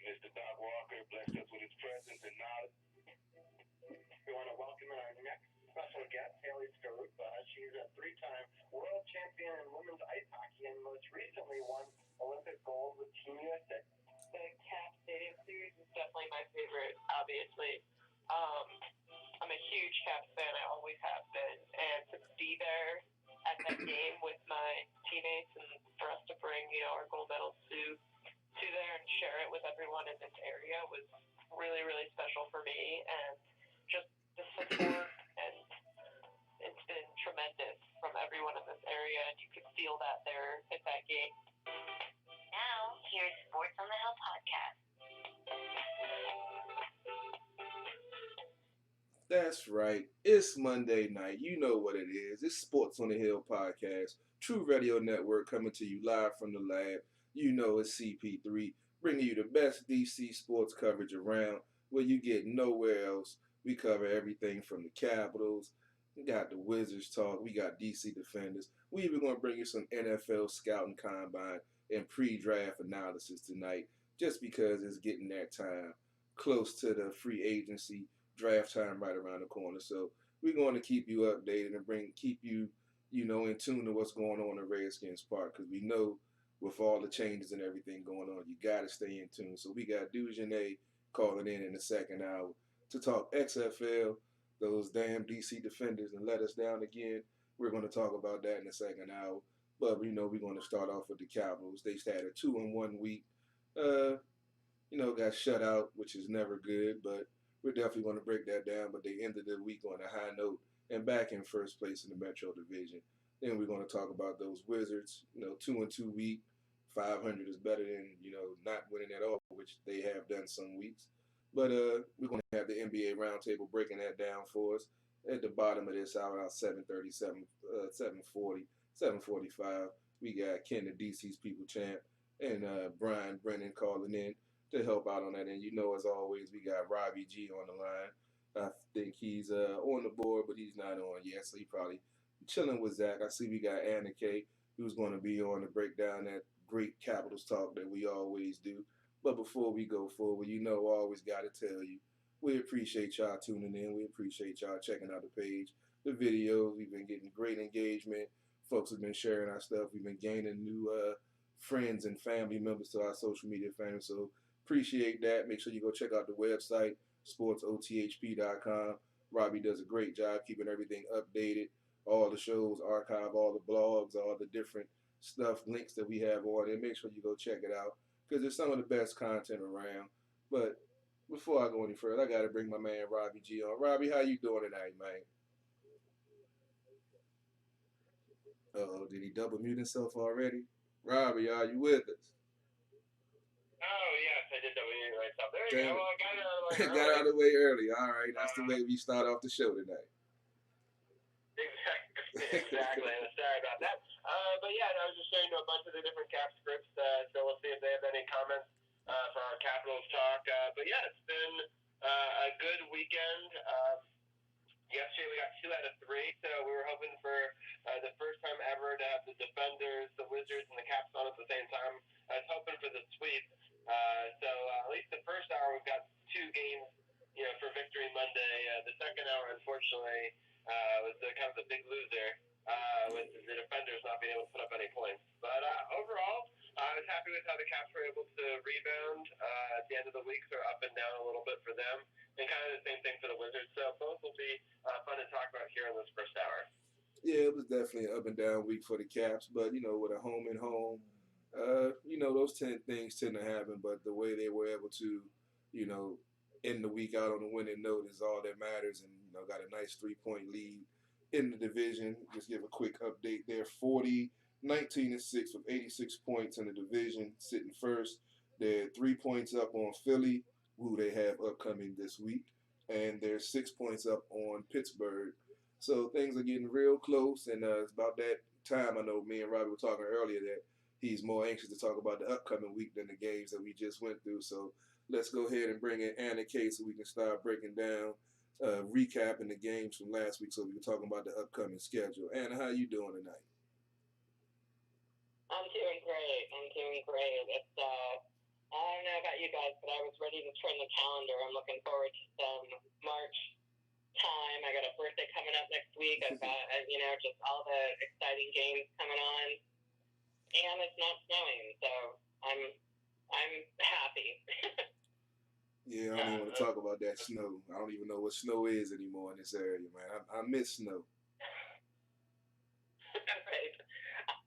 Mr. Doc Walker blessed us with his presence and knowledge. We want to welcome in our next special guest, Haley Skarupa. She's a three-time world champion in women's ice hockey and most recently won Olympic gold with Team USA. The Cap Stadium Series is definitely my favorite, obviously. I'm a huge Caps fan. I always have been. And to be there at that game with my teammates and for us to bring, our gold medals to there and share it with everyone in this area was really, really special for me. And just the support, and it's been tremendous from everyone in this area. And you could feel that there at that game. Now, here's Sports on the Hill podcast. That's right. It's Monday night. You know what it is. It's Sports on the Hill podcast. TruRadio Network coming to you live from the lab. You know it's CP3, bringing you the best DC sports coverage around where you get nowhere else. We cover everything from the Capitals. We got the Wizards talk. We got DC Defenders. We even going to bring you some NFL scouting combine and pre-draft analysis tonight just because it's getting that time close to the free agency draft time right around the corner. So we're going to keep you updated and keep you, in tune to what's going on in Redskins Park because we know with all the changes and everything going on, you got to stay in tune. So we got Dujanet calling in the second hour to talk XFL, those damn DC Defenders, and let us down again. We're going to talk about that in the second hour. But we're going to start off with the Capitals. They had a 2-1 week. Got shut out, which is never good, but we're definitely going to break that down. But they ended the week on a high note and back in first place in the Metro Division. Then we're going to talk about those Wizards, 2-2 week. 500 is better than, not winning at all, which they have done some weeks. But we're going to have the NBA Roundtable breaking that down for us at the bottom of this hour, 7:30, 7:40, 7:45. We got Ken, the DC's People Champ, and Brian Brennan calling in to help out on that. And as always, we got Robbie G on the line. I think he's on the board, but he's not on yet, so he probably chilling with Zach. I see we got Anna K, who's going to be on to break down that great Capitals talk that we always do. But before we go forward, always got to tell you, we appreciate y'all tuning in. We appreciate y'all checking out the page, the videos. We've been getting great engagement. Folks have been sharing our stuff. We've been gaining new friends and family members to our social media family. So appreciate that. Make sure you go check out the website, SportsOTHP.com. Robbie does a great job keeping everything updated. All the shows, archive all the blogs, all the different stuff, links that we have on there. Make sure you go check it out because it's some of the best content around. But before I go any further, I got to bring my man Robbie G on. Robbie, how you doing tonight, man? Uh-oh, did he double mute himself already? Robbie, are you with us? Oh, yes, I did double mute myself. There you go. Well, I got it out of the way early. Got out of the way early. All right, that's the way we start off the show tonight. Exactly. Sorry about that. But yeah, I was just showing you a bunch of the different Cap scripts, so we'll see if they have any comments for our Capitals talk. But yeah, it's been a good weekend. Yesterday we got 2 out of 3, so we were hoping for the first time ever to have the Defenders, the Wizards, and the Caps on at the same time. I was hoping for the sweep. So at least the first hour we've got 2 games, for Victory Monday. The second hour, unfortunately, was kind of the big loser with the Defenders not being able to put up any points. But overall, I was happy with how the Caps were able to rebound at the end of the week. They're up and down a little bit for them, and kind of the same thing for the Wizards. So both will be fun to talk about here in this first hour. Yeah, it was definitely an up and down week for the Caps, but with a home and home, those 10 things tend to happen. But the way they were able to, end the week out on a winning note is all that matters, and got a nice 3-point lead in the division. Just give a quick update there: 19-6 with 86 points in the division, sitting first. They're 3 points up on Philly, who they have upcoming this week, and they're 6 points up on Pittsburgh. So things are getting real close, and it's about that time. I know me and Robbie were talking earlier that he's more anxious to talk about the upcoming week than the games that we just went through. So let's go ahead and bring in Anna K so we can start breaking down, recapping the games from last week so we can talk about the upcoming schedule. Anna, how you doing tonight? I'm doing great. It's, I don't know about you guys, but I was ready to turn the calendar. I'm looking forward to some March time. I got a birthday coming up next week. I've got, just all the exciting games coming on, and it's not snowing, so I'm happy. Yeah, I don't even want to talk about that snow. I don't even know what snow is anymore in this area, man. I miss snow. Right.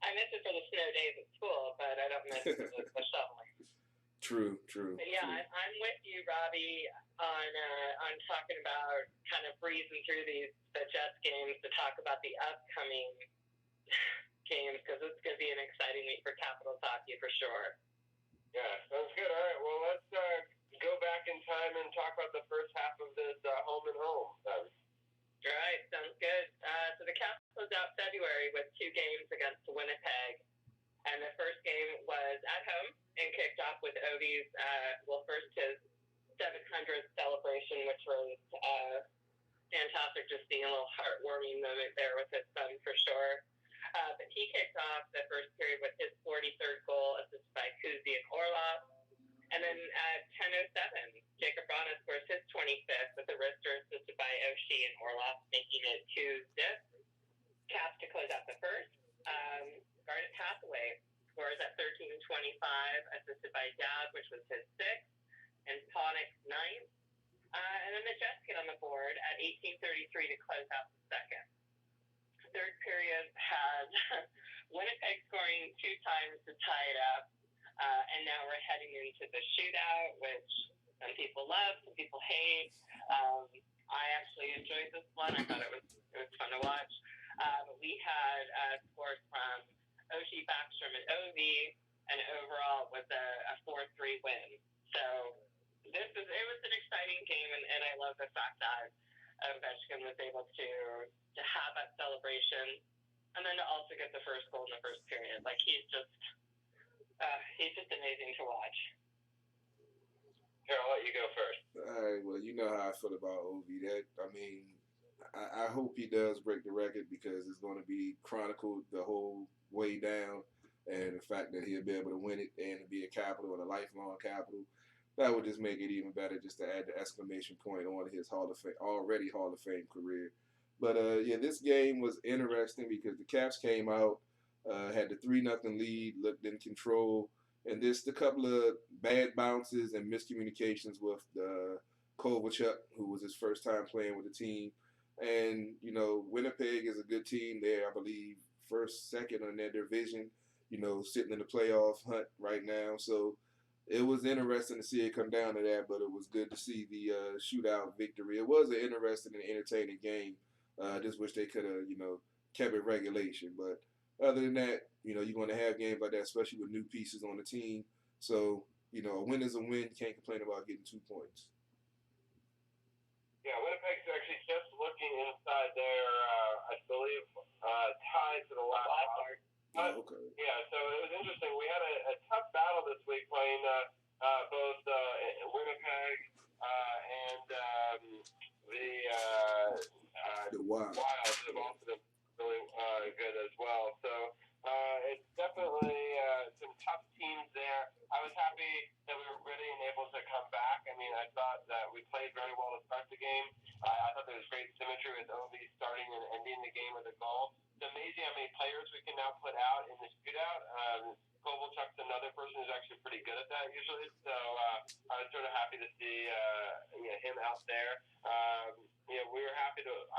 I miss it for the snow days at school, but I don't miss the shoveling. True. But yeah, true. I'm with you, Robbie, on talking about kind of breezing through the Jets games to talk about the upcoming games, because it's going to be an exciting week for Capitals hockey for sure. Yeah, sounds good. All right, well, let's go back in time and talk about the first half of this home and home. All right, sounds good. So the Caps closed out February with 2 games against Winnipeg, and the first game was at home and kicked off with Ovi's, first his 700th celebration, which was fantastic to see, a little heartwarming moment there with his son for sure. But he kicked off the first period with his 43rd goal, assisted by Kuzi and Orlov. And then at 10:07, Jacob Rana scores his 25th with a wrister assisted by Oshie and Orlov, making it 2-0. Caps to close out the first. Garnet Hathaway scores at 13:25, assisted by Dowd, which was his 6th, and Panik's 9th. And then the Jets get on the board at 18:33 to close out the second. Third period had Winnipeg scoring 2 times to tie it up. And now we're heading into the shootout, which some people love, some people hate. I actually enjoyed this one. I thought it was fun to watch. But we had scores from Oshie, Backstrom, and Ovi, and overall was a 4-3 win. So it was an exciting game, and I love the fact that Ovechkin was able to have that celebration, and then to also get the first goal in the first period. Like, he's just amazing to watch. Here, I'll let you go first. All right, well, you know how I feel about Ovi. I hope he does break the record, because it's going to be chronicled the whole way down, and the fact that he'll be able to win it and be a Capital and a lifelong Capital, that would just make it even better, just to add the exclamation point on his already Hall of Fame career. But this game was interesting because the Caps came out, had the 3-0 lead, looked in control, and just a couple of bad bounces and miscommunications with Kovalchuk, who was his first time playing with the team. And, Winnipeg is a good team. They're, I believe, first, second in their division, sitting in the playoff hunt right now. So it was interesting to see it come down to that, but it was good to see the shootout victory. It was an interesting and entertaining game. I just wish they could have, kept it regulation. But other than that, you're going to have games like that, especially with new pieces on the team. So, a win is a win. You can't complain about getting 2 points. Yeah, Winnipeg's actually just looking inside their, I believe, tied to the last part. Okay. Yeah, so it was interesting. We had a tough battle this week playing both Winnipeg and the Wild. Wilds have also been really good as well. So it's definitely some tough teams there. I was happy that we were ready and able to come back. I mean, I thought that we played very well to start the game. I thought there was great symmetry with Ovi starting and ending the game with a goal. It's amazing how many players we can now put out in the shootout. Kovalchuk's another person who's actually pretty good at that usually. So I was sort of happy to see him out there. I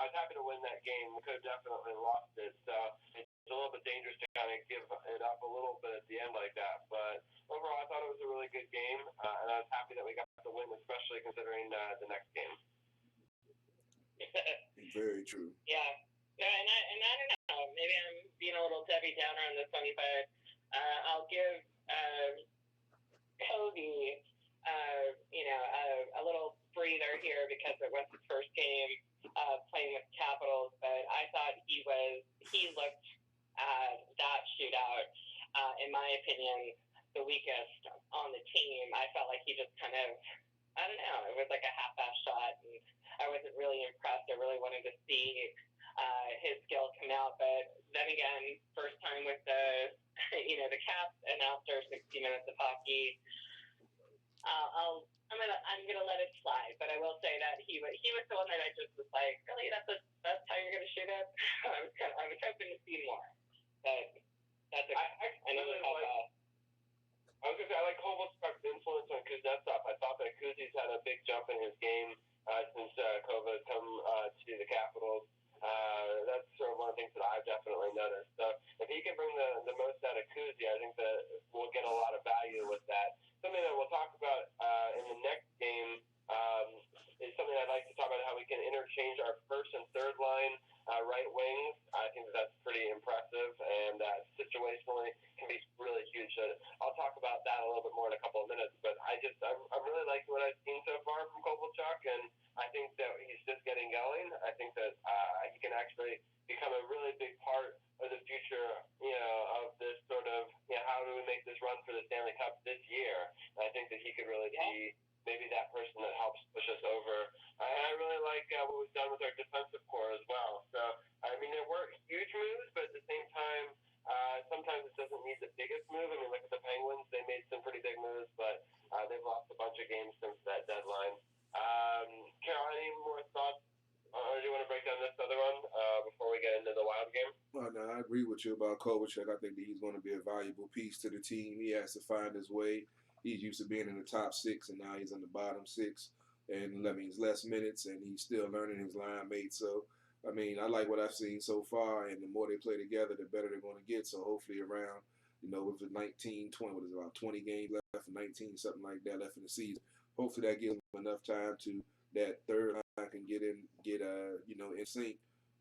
was happy to win that game. We could have definitely lost it. So it's a little bit dangerous to kind of give it up a little bit at the end like that. But overall, I thought it was a really good game, and I was happy that we got the win, especially considering the next game. Very true. Yeah. And I don't know. Maybe I'm being a little Debbie Downer on this one, but I'll give Kobe, a little breather here because it was his first game playing with Capitals. But I thought he looked that shootout, in my opinion, the weakest on the team. I felt like he just kind of, I don't know, it was like a half-ass shot, and I wasn't really impressed. I really wanted to see his skill come out. But then again, first time with the Caps, and after 60 minutes of hockey, I'm gonna let it slide, but I will say that he was the one that I just was like, really, that's how you're gonna shoot it. I was hoping to see more, but I know really that. I was gonna say I like Kovalchuk's influence on Kuznetsov. I thought that Kuz's had a big jump in his game since Kova come to the Capitals. That's sort of one of the things that I've definitely noticed. So if he can bring the most out of Kuzi, I think that we'll get a lot of value with that. Something that we'll talk about in the next game is something I'd like to talk about, how we can interchange our first and third line right wings. I think that's pretty impressive, and situationally can be really huge. So I'll talk about that a little bit more in a couple of minutes, but I'm really liking what I've seen so far from Kovalchuk, and I think that he's just getting going. I think that he can actually become a really big part of the future, of this sort of, how do we make this run for the Stanley Cup this year? And I think that he could really be maybe that person that helps push us over. And I really like what we've done with our defensive core as well. So, I mean, there weren't huge moves, but at the same time, sometimes it doesn't need the biggest move. I mean, look at the Penguins. They made some pretty big moves, but they've lost a bunch of games since that deadline. Carol, any more thoughts? Or do you want to break down this other one before we get into the Wild game? Well, no, I agree with you about Kovalchuk. I think that he's going to be a valuable piece to the team. He has to find his way. He's used to being in the top six, and now he's in the bottom six. And that means less minutes, and he's still learning his line mates. So, I mean, I like what I've seen so far, and the more they play together, the better they're going to get. So, hopefully around, with the 19, 20, what is it, about 20 games left, 19, something like that left in the season, hopefully that gives them enough time to that third line can get in sync.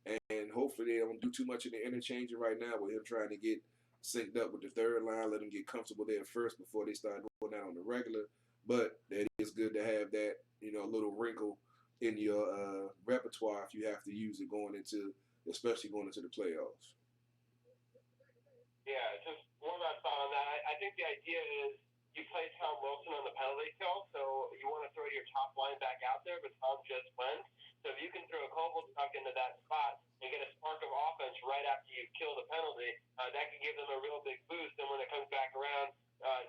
And hopefully they don't do too much in the interchanging right now with him trying to get synced up with the third line, let them get comfortable there first before they start doing that on the regular. But that is good to have that, little wrinkle in your repertoire if you have to use it especially going into the playoffs. Yeah, just one last thought on that. I think the idea is you play Tom Wilson on the penalty kill, so you want to throw your top line back out there, but Tom just went. So if you can throw a Kovalchuk into that spot and get a spark of offense right after you kill the penalty, that can give them a real big boost. And when it comes back around,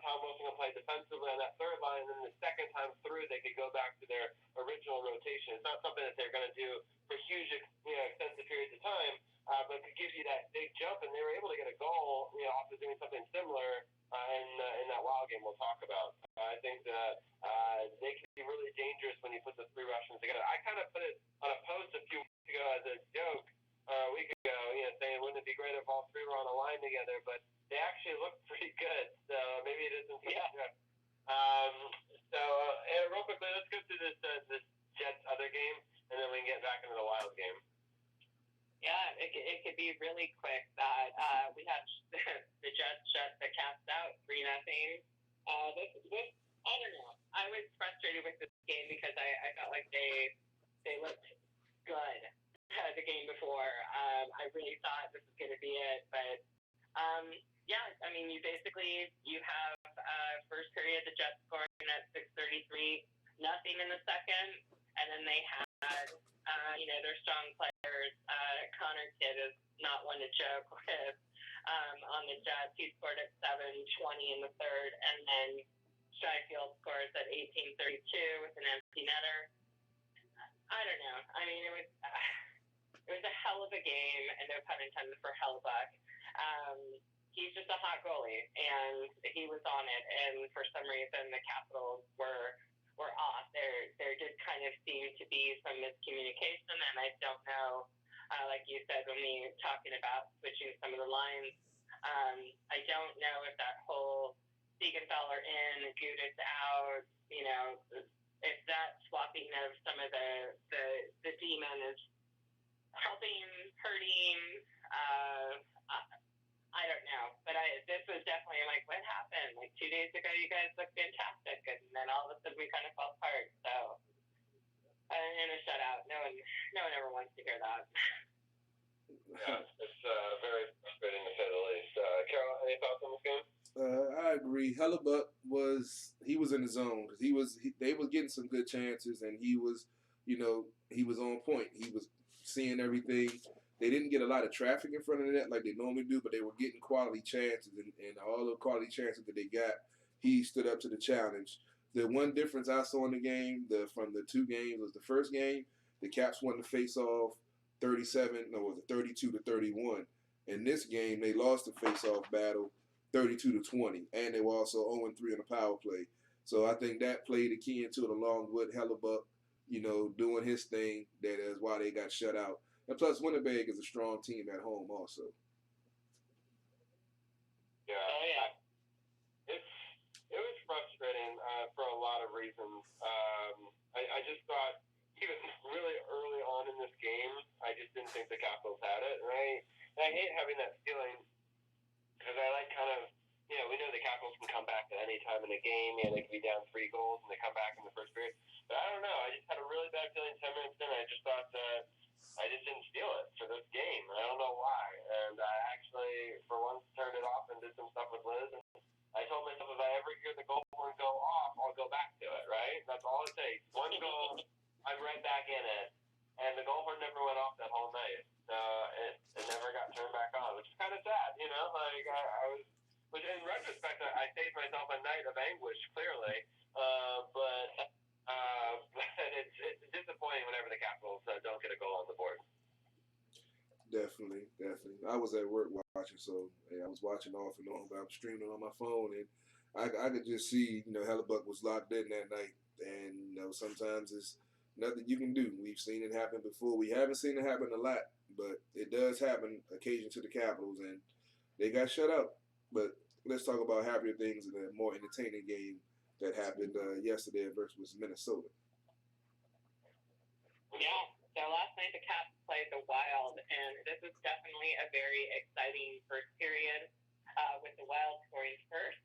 Tom Wilson will play defensively on that third line, and then the second time through, they could go back to their original rotation. It's not something that they're going to do for huge, extensive periods of time, but could give you that big jump. And they were able to get a goal, off of doing something similar in that Wild game we'll talk about. I think that they can be really dangerous when you put the three Russians together. I kind of put it on a post a few weeks ago as a joke, a week ago, saying wouldn't it be great if all three were on a line together, but they actually look pretty good, so maybe it isn't such a joke. So real quickly, let's go through this Jets other game, and then we can get back into the Wild game. Yeah, it could be really quick that we have the Jets shut the Caps out 3-0. This I don't know. I was frustrated with this game because I felt like they looked good the game before. I really thought this was going to be it, but yeah, I mean, you have first period the Jets scoring at 6:33, nothing in the second, and then they had their strong players. Connor Kidd is not one to joke with on the Jets. He scored at 7:20 in the third, and then Scheifele scores at 18:32 with an empty netter. I don't know. I mean, it was a hell of a game, and no pun intended for Hellbuck. He's just a hot goalie, and he was on it. And for some reason, the Capitals were off. There did kind of seem to be some miscommunication, and I don't know. Like you said, when we were talking about switching some of the lines, I don't know if that whole Siegenthaler in, Gudis out, if that swapping of some of the demon is helping, hurting. I don't know, but this was definitely like, what happened? Like 2 days ago, you guys looked fantastic, and then all of a sudden we kind of fell apart. So, and a shutout. No one ever wants to hear that. Yeah, it's very frustrating to say the least. Carol, any thoughts on this game? I agree. Hellbuck was in the zone because they was getting some good chances, and he was on point. He was seeing everything. They didn't get a lot of traffic in front of the net like they normally do, but they were getting quality chances, and all the quality chances that they got, he stood up to the challenge. The one difference I saw in the game, from the two games, was the first game, the Caps won the face-off 32-31. In this game, they lost the face-off battle 32-20, and they were also 0-3 on the power play. So I think that played a key into it, along with Hellebuck, doing his thing. That is why they got shut out. And plus, Winnipeg is a strong team at home also. Yeah. Oh, yeah. It was frustrating for a lot of reasons. I just thought, even really early on in this game, I just didn't think the Capitals had it. And I hate having that feeling, because I like kind of, we know the Capitals can come back at any time in a game. They can be down 3 goals and they come back in the first period. But I don't know. I just had a really bad feeling 10 minutes in. I just thought that I just didn't feel it for this game. I don't know why. And I actually, for once, turned it off and did some stuff with Liz. And I told myself, if I ever hear the goal horn go off, I'll go back to it, right? That's all it takes. One goal, I'm right back in it. And the goal horn never went off that whole night. It never got turned back on, which is kind of sad, Like, I was, which in retrospect, I saved myself a night of anguish, clearly. But it's disappointing whenever the Capitals don't get a goal on the board. Definitely. I was at work watching, so I was watching off and on, but I'm streaming on my phone, and I could just see, Hellebuck was locked in that night, and sometimes it's nothing you can do. We've seen it happen before. We haven't seen it happen a lot, but it does happen occasionally to the Capitals, and they got shut out. But let's talk about happier things in a more entertaining game that happened yesterday versus Minnesota. Yeah, so last night the Caps played the Wild, and this was definitely a very exciting first period with the Wild scoring first,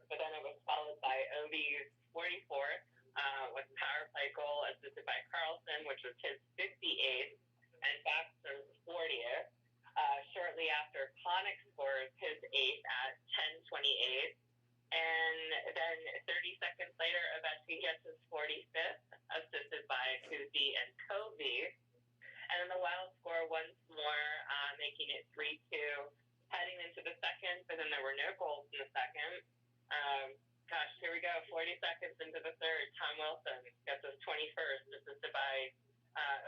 but then it was followed by OV's 44th with power play goal assisted by Carlson, which was his 58th, and Baxter's 40th. Shortly after, Connick scores his 8th at 10:28. And then 30 seconds later, Ovechkin gets his 45th, assisted by Kuzi and Covey. And then the Wild score once more, making it 3-2, heading into the second, but then there were no goals in the second. Here we go, 40 seconds into the third, Tom Wilson gets his 21st, assisted by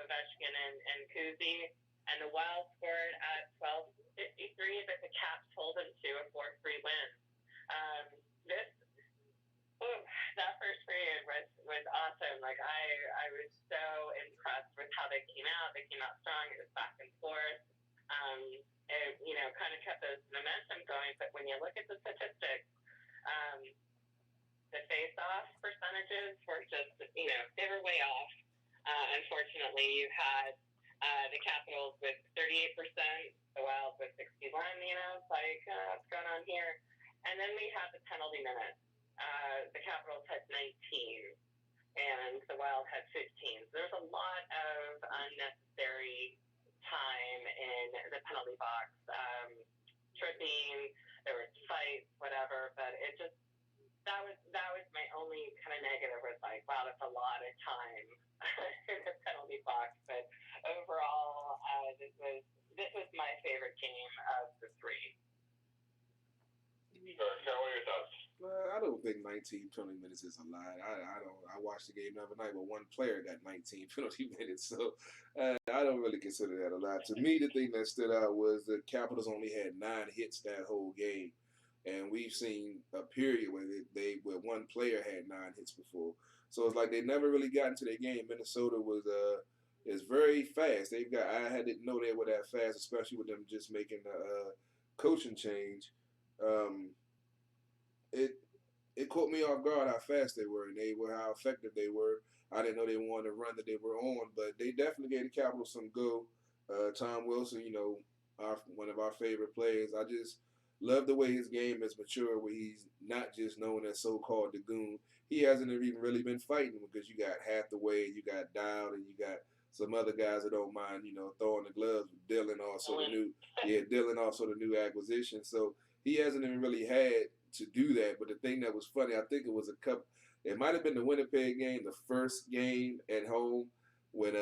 Ovechkin and Kuzi. And the Wild scored at 12:53, but the Caps hold them to a 4-3 win. That first period was awesome. Like, I was so impressed with how they came out. They came out strong. It was back and forth. It, kind of kept those momentum going. But when you look at the statistics, the face-off percentages were just, they were way off. Unfortunately, you had the Capitals with 38%, the Wild with 61%, it's like, what's going on here? And then we have the penalty minutes. The Capitals had 19, and the Wild had 15. So there's a lot of unnecessary time in the penalty box. Tripping, there was fights, whatever, but it just, that was my only kind of negative, was like, wow, that's a lot of time in the penalty box. But overall, this was my favorite game of the 3. Sure. Carol, what are your thoughts? I don't think 19 penalty minutes is a lot. I watched the game the other night, but one player got 19 penalty minutes, so I don't really consider that a lot. To me, the thing that stood out was the Capitals only had 9 hits that whole game, and we've seen a period where one player had 9 hits before. So it's like they never really got into their game. Minnesota is very fast. I didn't know they were that fast, especially with them just making the coaching change. It caught me off guard how fast they were, and how effective they were. I didn't know they were on the run that they were on, but they definitely gave the Capitals some go. Tom Wilson, one of our favorite players. I just love the way his game has matured, where he's not just known as so-called the goon. He hasn't even really been fighting, because you got Hathaway, you got Dowd, and you got some other guys that don't mind, throwing the gloves. Dylan also the new acquisition. So he hasn't even really had to do that. But the thing that was funny, I think it might have been the Winnipeg game, the first game at home, when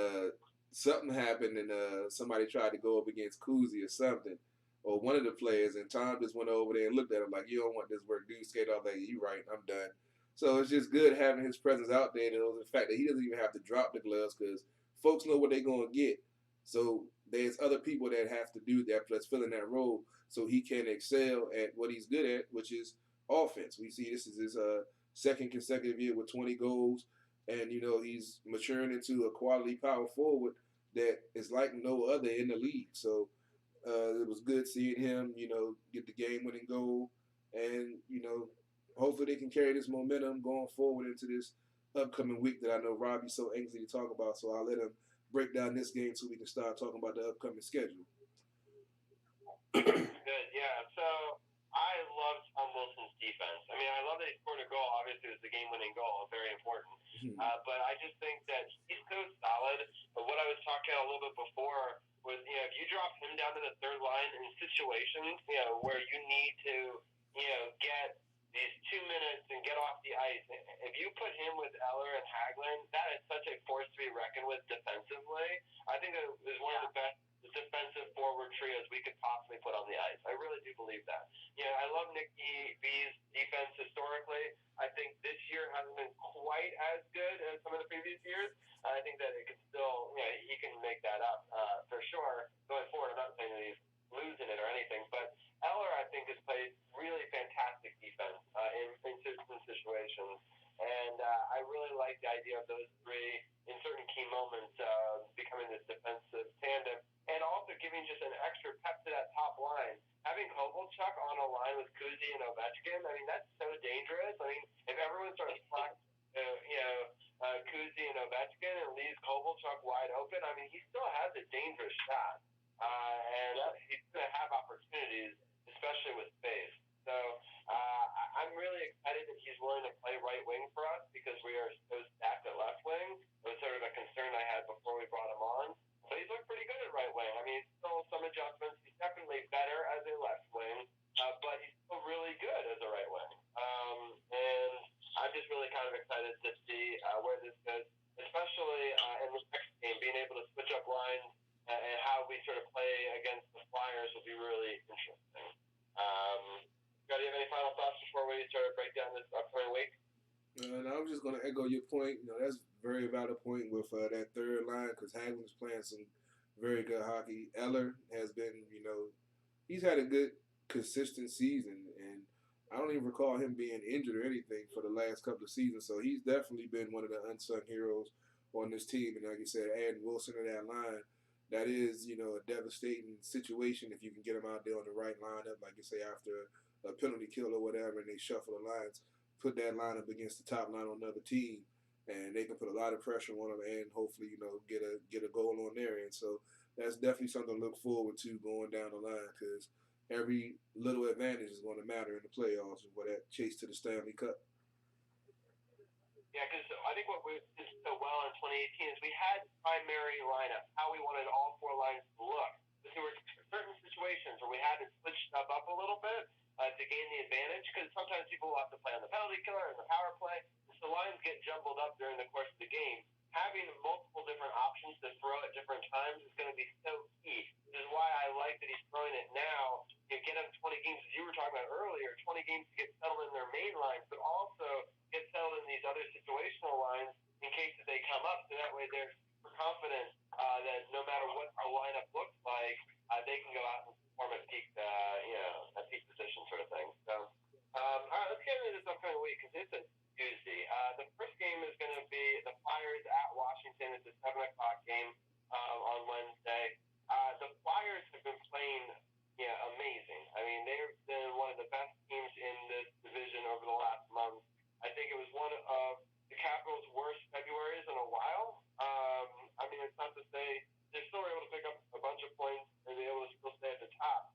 something happened and somebody tried to go up against Kuzi or something, or one of the players, and Tom just went over there and looked at him like, you don't want this work, dude. Skate off, like, you right, I'm done. So it's just good having his presence out there. The fact that he doesn't even have to drop the gloves because folks know what they're going to get. So there's other people that have to do that, plus fill in that role so he can excel at what he's good at, which is offense. We see this is his second consecutive year with 20 goals, and he's maturing into a quality power forward that is like no other in the league. So it was good seeing him, get the game-winning goal, and hopefully they can carry this momentum going forward into this upcoming week that I know Robbie's so anxious to talk about. So I'll let him break down this game so we can start talking about the upcoming schedule. Good, yeah. So I love Tom Wilson's defense. I mean, I love that he scored a goal. Obviously, it was the game-winning goal, very important. But I just think that he's so solid. But what I was talking about a little bit before was, if you drop him down to the third line in situations, where you need to, get these 2 minutes and get off the ice. If you put him with Eller and Hagelin, that is such a force to be reckoned with defensively. I think that is one of the best defensive forward trios we could possibly put on the ice. I really do believe that. I love Nick B's defense historically. I think this year hasn't been quite as good as some of the previous years. I think that it can still, he can make that up for sure going forward. I'm not saying that he's losing it or anything, but Eller, I think, has played really fantastic defense in certain situations. And I really like the idea of those three in certain key moments becoming this defensive tandem, and also giving just an extra pep to that top line. Having Kovalchuk on a line with Kuzi and Ovechkin, I mean, that's so dangerous. I mean, if everyone starts blocking, Kuzi and Ovechkin and leaves Kovalchuk wide open, I mean, he still has a dangerous shot. And he's going to have opportunities, especially with space. So I'm really excited that he's willing to play right wing for us because we are so stacked at left wing. It was sort of a concern I had before we brought him on. But he's looked pretty good at right wing. I mean, still some adjustments. He's definitely better as a left wing, but he's still really good as a right wing. And I'm just really kind of excited to see where this goes, especially in the next game, being able to switch up lines and how we sort of play against the Flyers will be really interesting. Do you have any final thoughts before we sort of break down this upcoming week? And I'm just going to echo your point. That's a very valid point with that third line because Hagelin's playing some very good hockey. Eller has been, he's had a good, consistent season. And I don't even recall him being injured or anything for the last couple of seasons. So he's definitely been one of the unsung heroes on this team. And like you said, adding Wilson to that line, that is, a devastating situation if you can get him out there on the right lineup, like you say, after a penalty kill or whatever, and they shuffle the lines, put that line up against the top line on another team, and they can put a lot of pressure on them and hopefully, get a goal on their end. So that's definitely something to look forward to going down the line because every little advantage is going to matter in the playoffs for that chase to the Stanley Cup. Yeah, because I think what we did so well in 2018 is we had primary lineup, how we wanted all four lines to look. But there were certain situations where we had to switch stuff up a little bit to gain the advantage because sometimes people will have to play on the penalty killer and the power play. So lines get jumbled up during the course of the game. Having multiple different options to throw at different times is going to be so key. This is why I like that he's throwing it now. Get him 20 games, as you were talking about earlier, 20 games to get settled in their main lines, but also get settled in these other situational lines in case that they come up. So that way they're super confident that no matter what our lineup looks like, they can go out and perform at peak, at peak position sort of thing. So, all right, let's get into this upcoming week because it's a Tuesday. The first game is going to be the Flyers at Washington. It's a 7 o'clock game on Wednesday. The Flyers have been playing amazing. I mean, they've been one of the best teams in this division over the last month. I think it was one of the Capitals' worst Februaries in a while. I mean, it's not to say they're still able to pick up a bunch of points and be able to still stay at the top.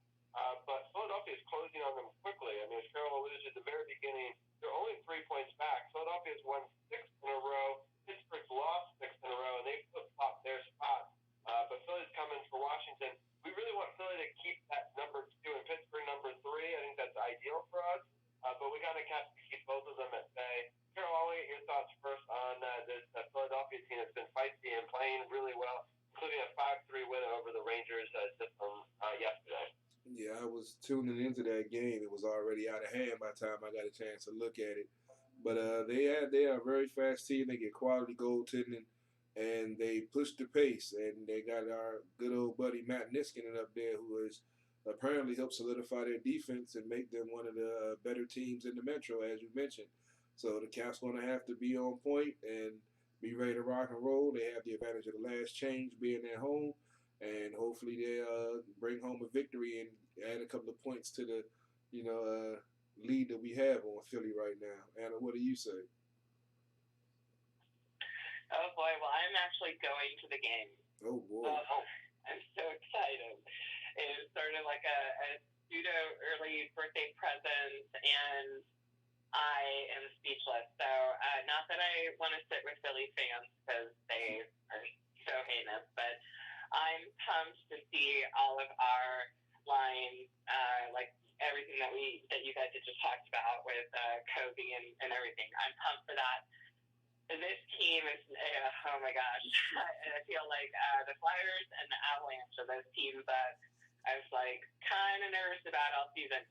But Philadelphia is closing on them quickly. I mean, as Carol alluded to at the very beginning, they're only 3 points back. Philadelphia's won 6 in a row. Pittsburgh's lost 6 in a row, and they've flip-flopped their spot. But Philly's coming for Washington. We really want Philly to keep that number 2 and Pittsburgh number 3. I think that's ideal for us. But we got to keep both of them at bay. Carol, I'll get your thoughts first on this Philadelphia team that's been feisty and playing really well, including a 5-3 win over the Rangers yesterday. Yeah, I was tuning into that game. It was already out of hand by the time I got a chance to look at it. But they are a very fast team. They get quality goaltending, and they push the pace. And they got our good old buddy Matt Niskanen up there, who has apparently helped solidify their defense and make them one of the better teams in the Metro, as you mentioned. So the Caps going to have to be on point and be ready to rock and roll. They have the advantage of the last change being at home, and hopefully they bring home a victory and add a couple of points to the, lead that we have on Philly right now. Anna, what do you say? Oh boy, well I'm actually going to the game. Oh boy. I'm so excited. It's sort of like a pseudo early birthday present, and I am speechless. So not that I want to sit with Philly fans because they are so heinous, but I'm pumped to see all of our lines, like everything that you guys had just talked about with Kobe and everything. I'm pumped for that. This team is, oh my gosh, I feel like the Flyers and the Avalanche are those teams that I was like kind of nervous about all season.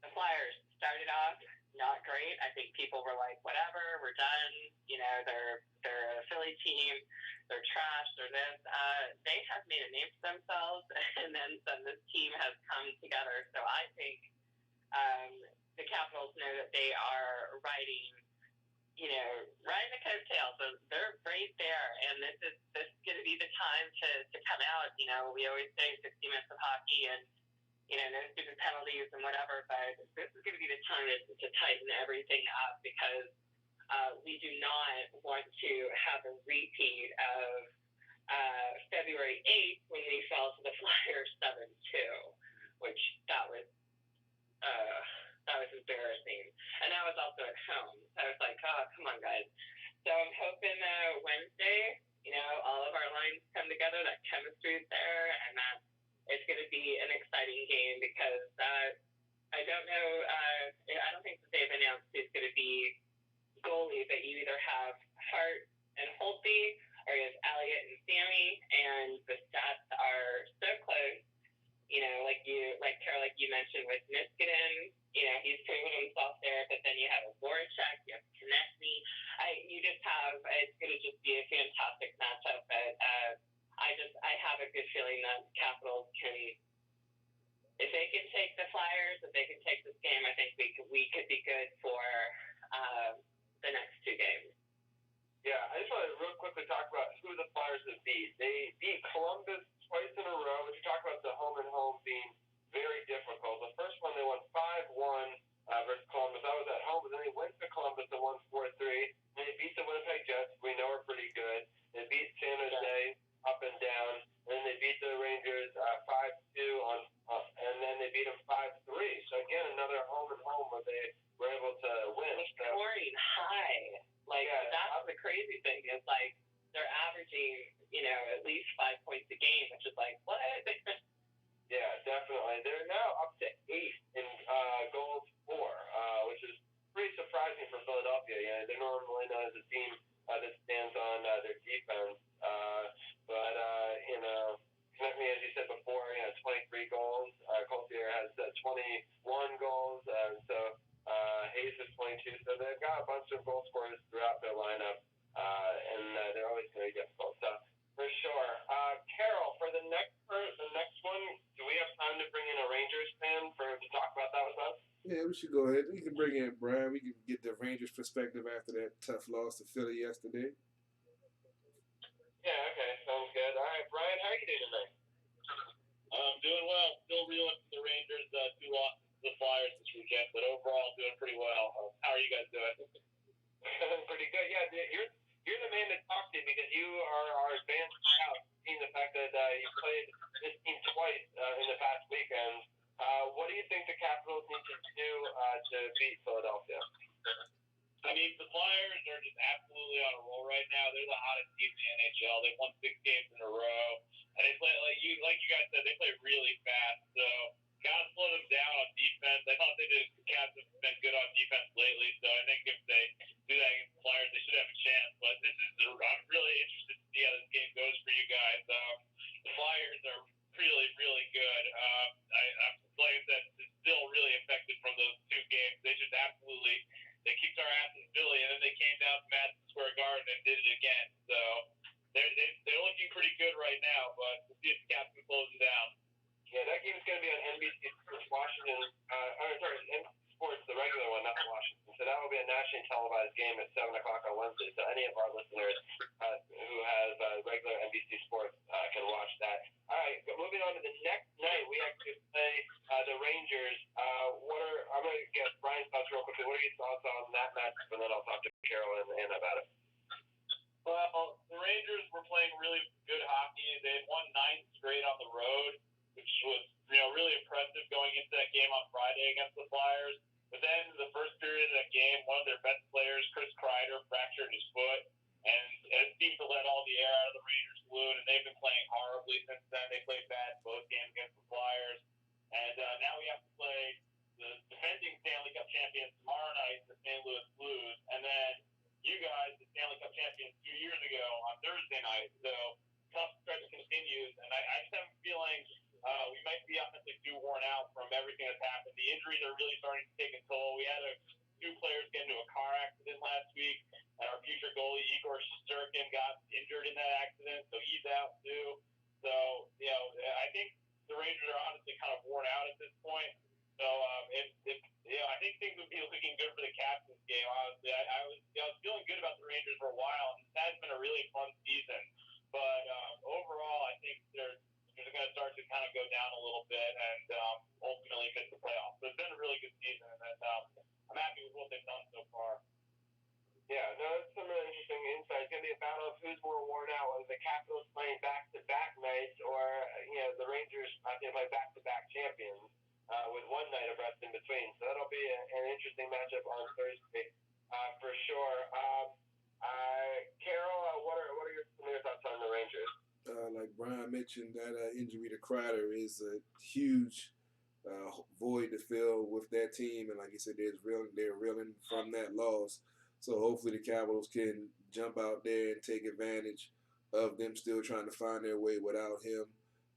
The Flyers started off not great. I think people were like, whatever, we're done. They're a Philly team. They're trash. They're this. They have made a name for themselves, and then some. This team has come together. So I think the Capitals know that they are riding the coattails. So they're right there, and this is going to be the time to come out. We always say 60 minutes of hockey and no stupid penalties and whatever, but this is going to be the time to tighten everything up because we do not want to have a repeat of February 8th when we fell to the Flyers 7-2, which that was embarrassing. And that was also at home. So I was like, oh, come on, guys. So I'm hoping Wednesday, all of our lines come together, that chemistry is there, and that it's going to be an exciting game because I don't know, I don't think that they've announced who's going to be goalie, but you either have Hart and Holtby or you have Elliott and Sammy, and the stats are so close. Like you mentioned with Niskanen, he's proven himself there, but then you have a Voracek, you have Konechny. It's going to just be a fantastic matchup, but I have a good feeling that Capitals can, if they can take the Flyers, if they can take this game, I think we could be good for the next two games. Yeah, I just want to real quickly talk about who the Flyers have beat. They beat Columbus twice in a row. When you talk about the home and home being very difficult, the first one they won 5-1 versus Columbus. That was at home, but then they went to Columbus and won 4-3. And they beat the Winnipeg Jets, we know are pretty good. They beat San Jose up and down, and then they beat the Rangers 5-2 and then they beat them 5-3. So again, another home and home where they were able to win. Scoring high. That's the crazy thing is they're averaging, at least 5 points a game, which is like, what? Yeah, definitely. They're now up to 8 in goals for, which is pretty surprising for Philadelphia. They're normally known as a team that stands on their defense. But Konechny, as you said before, 23 goals. Coltier has 21 goals. So Hayes is 22. So they've got a bunch of goal scorers throughout their lineup, and they're always going to be difficult. So for sure. Carol, for the next one, do we have time to bring in a Rangers fan to talk about that with us? Yeah, we should go ahead. We can bring in Brian. We can get the Rangers' perspective after that tough loss to Philly yesterday. Yeah, okay. Sounds good. All right, Brian, how are you doing tonight? I'm doing well. Still reeling from the Rangers' 2 losses to the Flyers this weekend, but overall doing pretty well. How are you guys doing? Pretty good. Yeah, you're the man to talk to because you are our advanced scout, seeing the fact that you played this team twice in the past weekend. What do you think the Capitals need to do to beat Philadelphia? I mean, the Flyers are just absolutely on a roll right now. They're the hottest team in the NHL. They've won 6 games in a row, and they play like you guys said. They play really fast, so gotta slow them down on defense. I thought the Caps have been good on defense lately, so I think if they do that against the Flyers, they should have a chance. But I'm really interested to see how this game goes for you guys. The Flyers are really, really good. I'm like I said, still really affected from those 2 games. They just absolutely they kicked our ass in Philly, and then they came down to Madison Square Garden and did it again. So they're looking pretty good right now, but we'll see if the Caps can close them down. Yeah, that game is going to be on NBC Sports Washington. NBC Sports, the regular one, not Washington. So that will be a nationally televised game at 7 o'clock on Wednesday. So any of our listeners who has regular NBC Sports can watch that. All right, moving on to the next night, we actually play the Rangers. I'm going to get Brian's thoughts real quickly. What are your thoughts on that matchup? And then I'll talk to Carol and Anna about it. Well, the Rangers were playing really good hockey. They had won 9 straight on the road, which was really impressive going into that game on Friday against the Flyers. But then in the first period of that game, one of their best players, Chris Kreider, fractured his foot, and it seemed to let all the air out of the Rangers' balloon, and they've been playing horribly since then. They played bad both games against the Flyers. And now we have to play the defending Stanley Cup champions tomorrow night, the St. Louis Blues, and then you guys, the Stanley Cup champions 2 years ago on Thursday night. So tough stretch continues, and I just have a feeling we might be honestly too worn out from everything that's happened. The injuries are really starting to take a toll. We had 2 players get into a car accident last week, and our future goalie Igor Shesterkin got injured in that accident, so he's out too. So I think the Rangers are honestly kind of worn out at this point. So I think things would be looking good for the Caps this game. Honestly, I was feeling good about the Rangers for a while, and it has been a really fun season. But overall, I think they're going to start to kind of go down a little bit and ultimately miss the playoffs. So it's been a really good season, and I'm happy with what they've done so far. Yeah, no, it's some really interesting insight. It's going to be a battle of who's more worn out, whether the Capitals playing back-to-back nights or, the Rangers play back-to-back champions with one night of rest in between. So that'll be an interesting matchup on Thursday for sure. Carol, what are your thoughts on the Rangers? Like Brian mentioned, that injury to Kreider is a huge void to fill with that team, and like you said, they're reeling from that loss. So hopefully the Capitals can jump out there and take advantage of them still trying to find their way without him,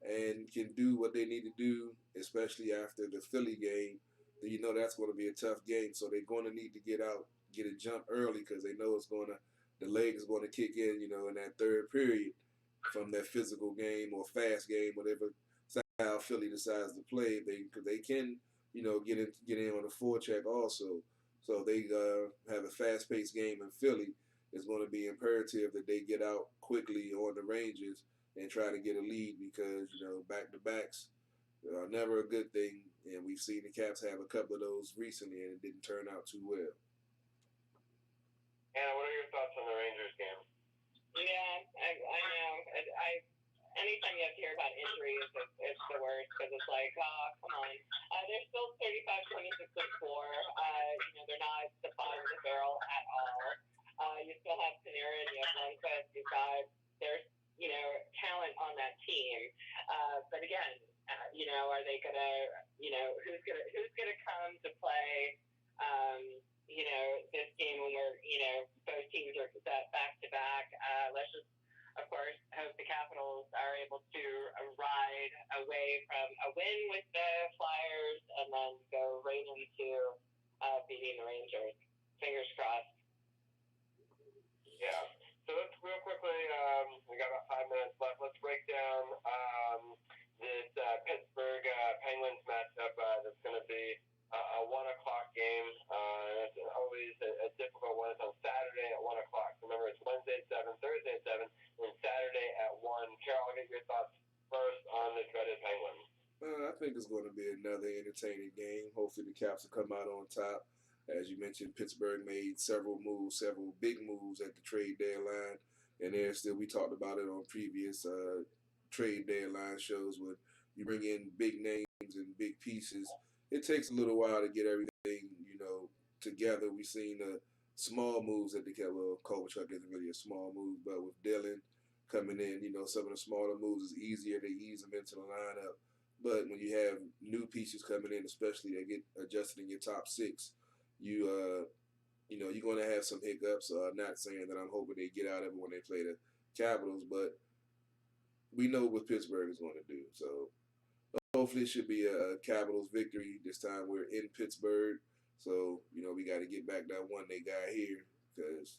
and can do what they need to do, especially after the Philly game. That's going to be a tough game, so they're going to need to get a jump early because they know the leg is going to kick in, in that third period from that physical game or fast game, whatever style Philly decides to play. Because they can, get in on the forecheck also. So they have a fast-paced game in Philly. It's going to be imperative that they get out quickly on the Rangers and try to get a lead because, back-to-backs are never a good thing. And we've seen the Caps have a couple of those recently, and it didn't turn out too well. Anna, what are your thoughts on the Rangers game? Yeah, I know. Anytime you have to hear about injuries, it's the worst because it's like, oh, come on. They're still 35-26-4. They're not the bottom of the barrel at all. You still have Panarin, you have Lundqvist, there's talent on that team. But again, are they gonna, who's gonna come to play? This game when we're, both teams are back to back. Let's just, of course, hope the Capitals are able to ride away from a win with the Flyers and then go right into beating the Rangers. Fingers crossed. Yeah. So let's real quickly, we got about 5 minutes left. Let's break down this Pittsburgh Penguins matchup that's going to be a 1 o'clock game. It's always a difficult one. It's on Saturday at 1 o'clock. Remember, it's Wednesday at 7, Thursday at 7, and Saturday at 1. Carol, I'll get your thoughts first on the dreaded Penguins. I think it's going to be another entertaining game. Hopefully the Caps will come out on top. As you mentioned, Pittsburgh made several big moves at the trade deadline. And we talked about it on previous trade deadline shows when you bring in big names and big pieces. It takes a little while to get everything, together. We've seen small moves at the Kovalchuk isn't really a small move, but with Dylan coming in, some of the smaller moves is easier to ease them into the lineup. But when you have new pieces coming in, especially that get adjusted in your top 6, you're going to have some hiccups. Not saying that I'm hoping they get out of it when they play the Capitals, but we know what Pittsburgh is going to do. So hopefully it should be a Capitals victory. This time we're in Pittsburgh. So, we got to get back that one they got here because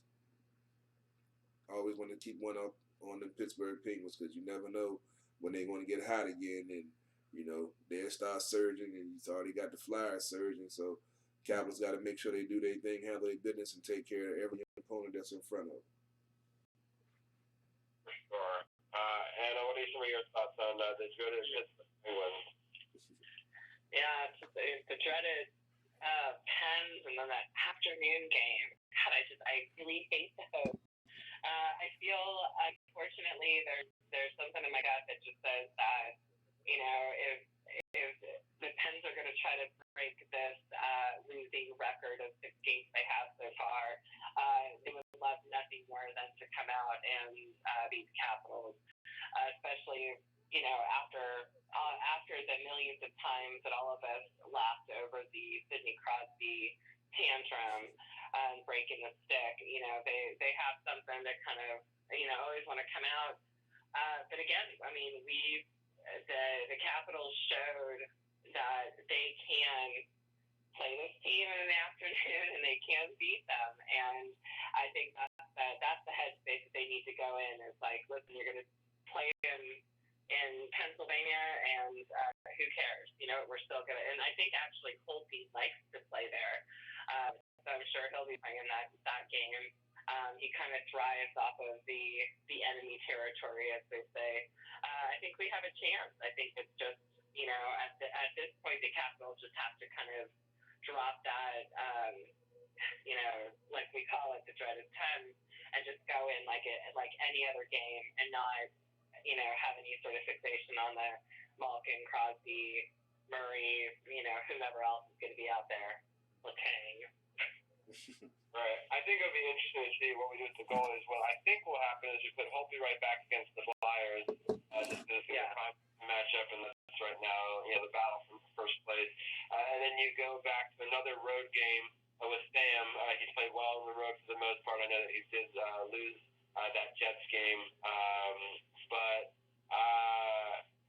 I always want to keep one up on the Pittsburgh Penguins because you never know when they're going to get hot again and, they'll start surging and you've already got the Flyers surging. So, Capitals got to make sure they do their thing, handle their business, and take care of every opponent that's in front of them. Sure. Anna, what are some of your thoughts on the dreaded Pittsburgh Penguins? Yeah, it's the dreaded Pens and then that afternoon game. God, I really hate those. I feel, unfortunately, there's something in my gut that just says that, if the Pens are going to try to break this losing record of 6 games they have so far, they would love nothing more than to come out and beat the Capitals, especially, after the millions of times that all of us laughed over the Sidney Crosby tantrum and breaking the stick. They have something that kind of, always want to come out. But again, I mean, the Capitals showed that they can play this team in the afternoon and they can beat them. And I think that's the headspace that they need to go in. It's like, listen, you're going to play in Pennsylvania and who cares? We're still going to, and I think actually Holtby likes to play there. So I'm sure he'll be playing that game. He kind of thrives off of the enemy territory, as they say. I think we have a chance. I think it's just, at this point, the Capitals just have to kind of drop that, like we call it, the dreaded 10, and just go in like any other game and not, have any sort of fixation on the Malkin, Crosby, Murray, whomever else is going to be out there. Letang. Right. I think it'll be interesting to see what we do with the goal as well. I think what will happen is we put Holtby right back against the Flyers. Just because it's a prime matchup, and that's right now, the battle for first place. And then you go back to another road game with Sam. He's played well on the road for the most part. I know that he did lose that Jets game. But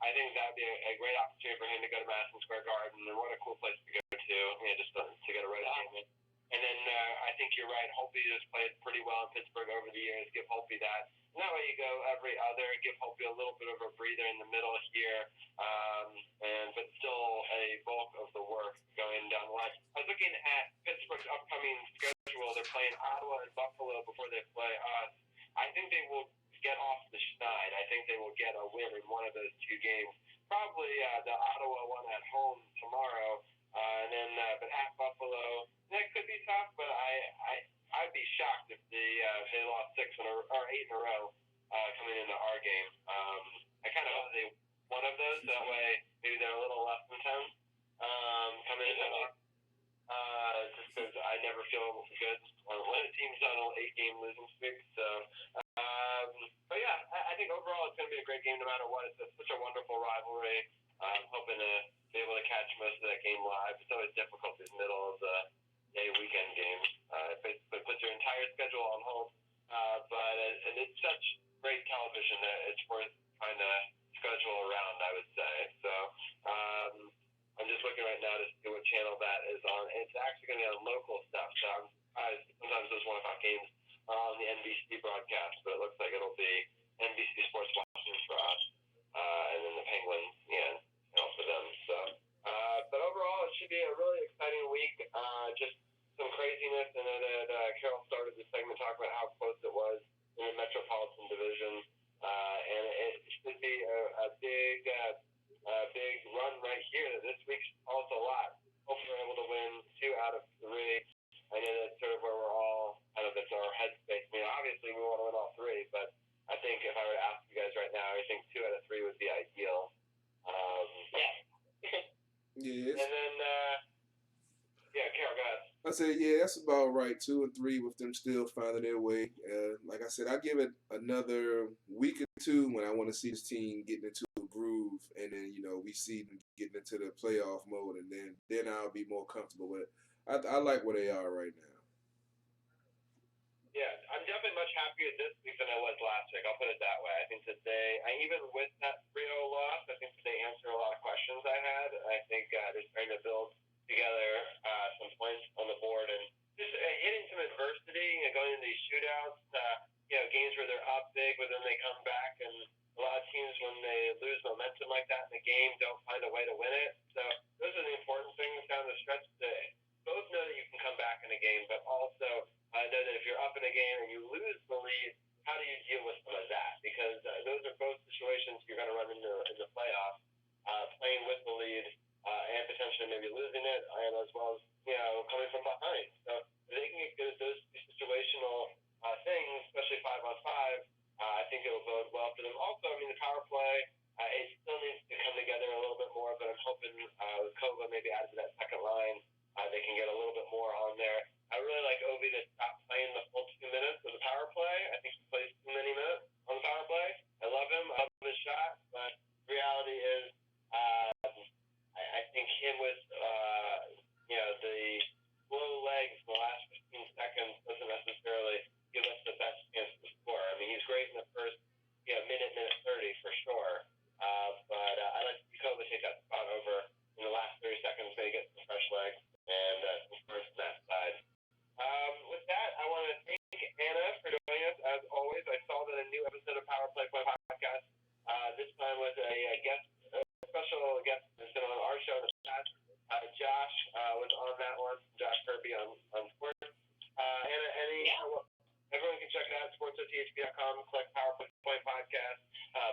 I think that would be a great opportunity for him to go to Madison Square Garden. And what a cool place to go to, just to get a road game in. And then I think you're right. Holtby has played pretty well in Pittsburgh over the years. Give Holtby that. And that way you go every other. Give Holtby a little bit of a breather in the middle here. But still a bulk of the work going down the line. I was looking at Pittsburgh's upcoming schedule. They're playing Ottawa and Buffalo before they play us. I think they will get off the schneid. I think they will get a win in one of those 2 games. Probably the Ottawa one at home tomorrow. And then, but at Buffalo, that could be tough. But I'd be shocked if they lost 6 or 8 in a row coming into our game. I kind of hope they one of those. That way, maybe they're a little less intense coming into just because I never feel good when a team's on an 8-game losing streak. So, but yeah, I think overall it's going to be a great game no matter what. It's such a wonderful rivalry. I'm hoping to be able to catch most of that game live. It's always difficult this middle of the day weekend games. It basically puts your entire schedule on hold. But it's such great television that it's worth trying to schedule around, I would say. So I'm just looking right now to see what channel that is on. It's actually going to be on local stuff. So sometimes those 1 o'clock games are on the NBC broadcast, but it looks like it'll be NBC Sports Washington for us, and then the Penguins, for them. So, but overall, it should be a really exciting week. Just some craziness. I know that Carol started the segment talking about how close it was in the Metropolitan Division, and it should be a big run right here. This week's also a lot. Hopefully, we're able to win 2 out of 3. I know that's sort of where we're all kind of in our headspace. I mean, obviously, we want to win all 3, but I think if I were to ask you guys right now, I think 2 out of 3 would be ideal. Yes. And then, Carol, go ahead. I said, yeah, that's about right. 2 and 3 with them still finding their way. Like I said, I give it another week or 2 when I want to see this team getting into a groove, and then we see them getting into the playoff mode, and then I'll be more comfortable with it. I like where they are right now. Yeah, I'm definitely much happier this week than I was last week. I'll put it that way. I think that even with that 3-0 loss, I think that they answered a lot of questions I had. I think they're starting to build together some points on the board and just hitting some adversity and going into these shootouts. Games where they're up big, but then they come back, and a lot of teams, when they lose momentum like that in the game, don't find a way to win it. So those are the important things down the stretch. To both know that you can come back in a game, but also know that if you're up in a game and you lose the lead, how do you deal with some of that? Because those are both situations you're going to run into in the playoffs, playing with the lead and potentially maybe losing it, and as well as coming from behind. So if they can get good at those situational things, especially 5-on-5. I think it will bode well for them. Also, I mean, the power play, it still needs to come together a little bit more, but I'm hoping with Kova maybe added to that second line, they can get a little bit more on there. I really like Ovi to stop playing the full 2 minutes of the power play. I think he plays too many minutes on the power play. I love him. I love his shot, but the reality is I think him with the slow legs in the last 15 seconds doesn't necessarily give us the best chance to score. I mean, he's great in the first minute 30 for sure. But I like to see Kova take that spot over in the last 30 seconds, maybe get some fresh legs and some first on that side. With that, I want to thank Anna for joining us. As always, I saw that a new episode of Power Play podcast, this time with a special guest that's been on our show in the past. Josh was on that one, Josh Kirby on sports. Anna, everyone can check it out, SportsOTHP.com, click PowerPoint Podcast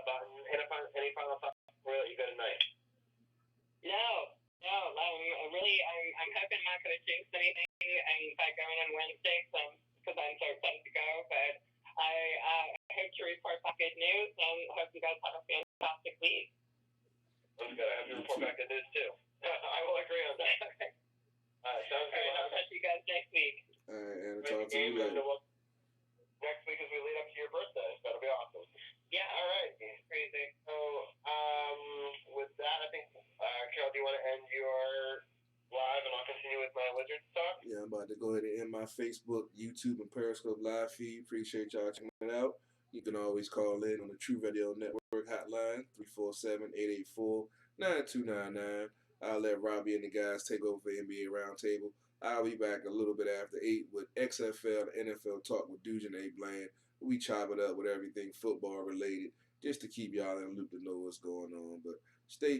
button. Any final thoughts before we let you go tonight? No. I'm hoping I'm not going to jinx anything and by going on Wednesday because I'm so excited to go. But I hope to report back good news and hope you guys have a fantastic week. Sounds good. I have to report back good news too. I will agree on that. Sounds good. I'll talk to you guys next week. All right, and talk to you later. Next week as we lead up to your birthday. That'll be awesome. Yeah. All right. Crazy. So, with that, I think, Carol, do you want to end your live and I'll continue with my Wizards talk? Yeah, I'm about to go ahead and end my Facebook, YouTube, and Periscope live feed. Appreciate y'all checking it out. You can always call in on the TruRadio Network hotline, 347-884-9299. I'll let Robbie and the guys take over for NBA Roundtable. I'll be back a little bit after 8 with XFL and NFL talk with Dujan A. Bland. We chop it up with everything football related just to keep y'all in the loop to know what's going on. But stay